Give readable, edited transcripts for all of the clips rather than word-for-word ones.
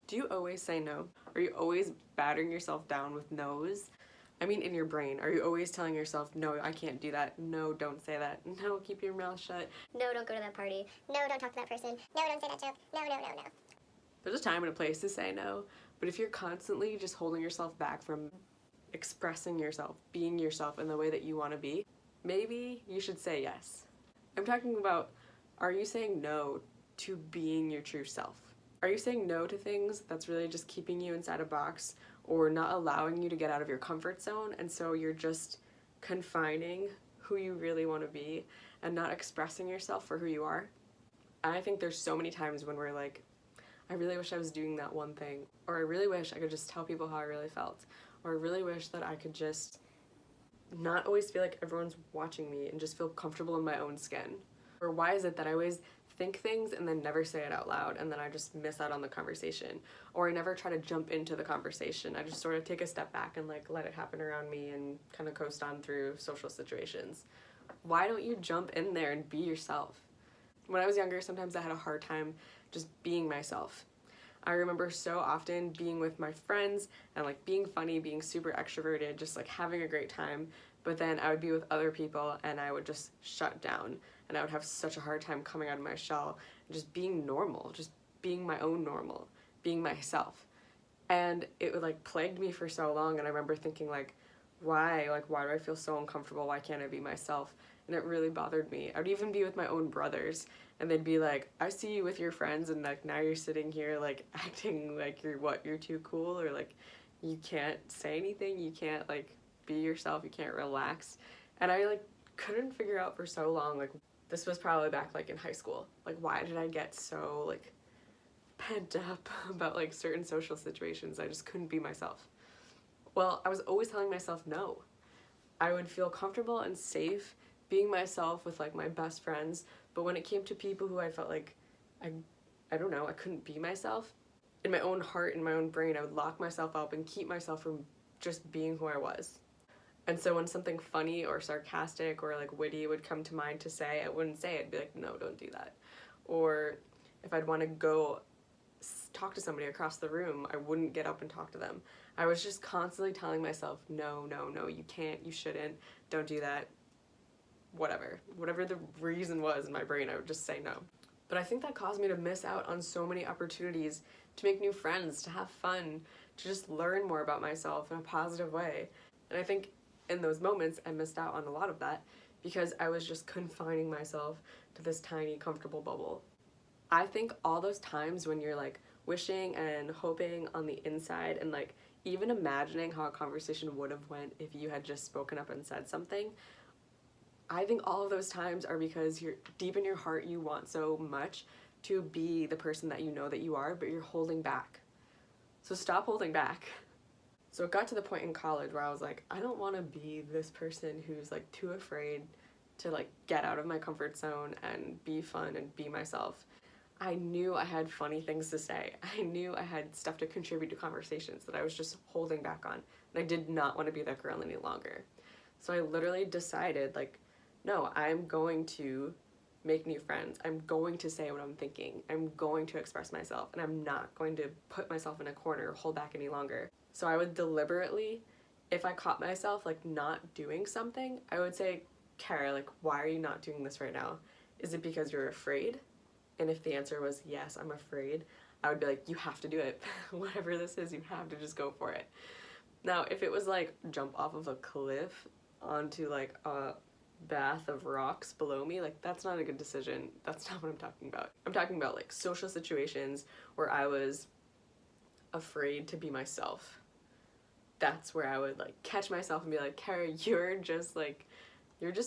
Do you always say no? Are you always battering yourself down with no's? I mean, in your brain, are you always telling yourself, no, I can't do that. No, don't say that. No, keep your mouth shut. No, don't go to that party. No, don't talk to that person. No, don't say that joke. No, no, no, no. There's a time and a place to say no, but if you're constantly just holding yourself back from expressing yourself, being yourself in the way that you want to be, maybe you should say yes. I'm talking about, are you saying no to being your true self? Are you saying no to things that's really just keeping you inside a box or not allowing you to get out of your comfort zone, and so you're just confining who you really want to be and not expressing yourself for who you are? I think there's so many times when we're like, I really wish I was doing that one thing, or I really wish I could just tell people how I really felt, or I really wish that I could just not always feel like everyone's watching me and just feel comfortable in my own skin. Or why is it that I always think things and then never say it out loud, and then I just miss out on the conversation? Or I never try to jump into the conversation. I just sort of take a step back and like let it happen around me and kind of coast on through social situations. Why don't you jump in there and be yourself? When I was younger, sometimes I had a hard time just being myself. I remember so often being with my friends and like being funny, being super extroverted, just like having a great time. But then I would be with other people and I would just shut down, and I would have such a hard time coming out of my shell and just being normal, just being my own normal, being myself. And it would like plagued me for so long, and I remember thinking like, why do I feel so uncomfortable? Why can't I be myself? And it really bothered me. I would even be with my own brothers, and they'd be like, I see you with your friends, and like now you're sitting here like acting like you're too cool, or like you can't say anything, you can't like be yourself, you can't relax. And I like couldn't figure out for so long, like this was probably back like in high school, like why did I get so like pent up about like certain social situations? I just couldn't be myself. Well, I was always telling myself no. I would feel comfortable and safe being myself with like my best friends, but when it came to people who I felt like I don't know, I couldn't be myself, in my own heart, in my own brain, I would lock myself up and keep myself from just being who I was. And so when something funny or sarcastic or like witty would come to mind to say, I wouldn't say it. I'd be like, no, don't do that. Or if I'd want to go talk to somebody across the room, I wouldn't get up and talk to them. I was just constantly telling myself, no, no, no, you can't, you shouldn't, don't do that, whatever the reason was in my brain, I would just say no. But I think that caused me to miss out on so many opportunities to make new friends, to have fun, to just learn more about myself in a positive way. And I think in those moments I missed out on a lot of that because I was just confining myself to this tiny comfortable bubble. I think all those times when you're like wishing and hoping on the inside and like even imagining how a conversation would have went if you had just spoken up and said something, I think all of those times are because you're deep in your heart, you want so much to be the person that you know that you are, but you're holding back. So stop holding back. So it got to the point in college where I was like, I don't want to be this person who's like too afraid to like get out of my comfort zone and be fun and be myself. I knew I had funny things to say. I knew I had stuff to contribute to conversations that I was just holding back on. And I did not want to be that girl any longer. So I literally decided like, no, I'm going to make new friends. I'm going to say what I'm thinking. I'm going to express myself, and I'm not going to put myself in a corner or hold back any longer. So I would deliberately, if I caught myself like not doing something, I would say, Kara, like, why are you not doing this right now? Is it because you're afraid? And if the answer was yes, I'm afraid, I would be like, you have to do it. Whatever this is, you have to just go for it. Now, if it was like jump off of a cliff onto like a bath of rocks below me, like that's not a good decision. That's not what I'm talking about. I'm talking about like social situations where I was afraid to be myself. That's where I would like catch myself and be like, Kara, you're just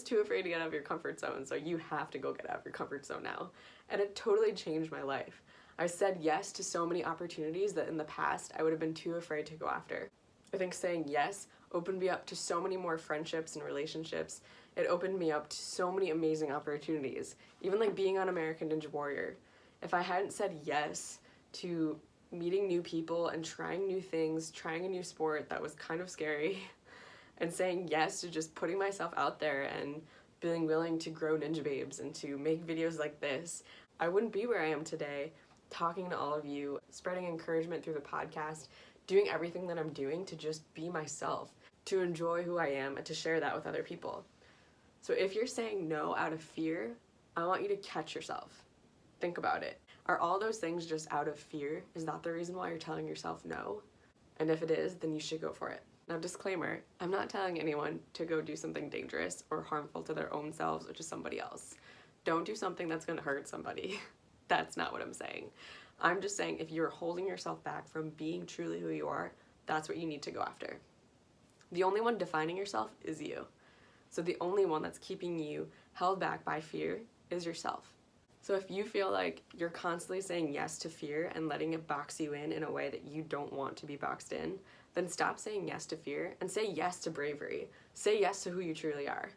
too afraid to get out of your comfort zone, so you have to go get out of your comfort zone now. And it totally changed my life. I said yes to so many opportunities that in the past I would have been too afraid to go after. I think saying yes opened me up to so many more friendships and relationships. It opened me up to so many amazing opportunities. Even like being on American Ninja Warrior. If I hadn't said yes to meeting new people and trying new things, trying a new sport that was kind of scary, and saying yes to just putting myself out there and being willing to grow Ninja Babes and to make videos like this, I wouldn't be where I am today. talking to all of you, spreading encouragement through the podcast, doing everything that I'm doing to just be myself, to enjoy who I am, and to share that with other people. So if you're saying no out of fear, I want you to catch yourself. Think about it. Are all those things just out of fear? Is that the reason why you're telling yourself no? And if it is, then you should go for it. Now, disclaimer, I'm not telling anyone to go do something dangerous or harmful to their own selves or to somebody else. Don't do something that's gonna hurt somebody. That's not what I'm saying. I'm just saying if you're holding yourself back from being truly who you are, that's what you need to go after. The only one defining yourself is you. So the only one that's keeping you held back by fear is yourself. So if you feel like you're constantly saying yes to fear and letting it box you in a way that you don't want to be boxed in, then stop saying yes to fear and say yes to bravery. Say yes to who you truly are.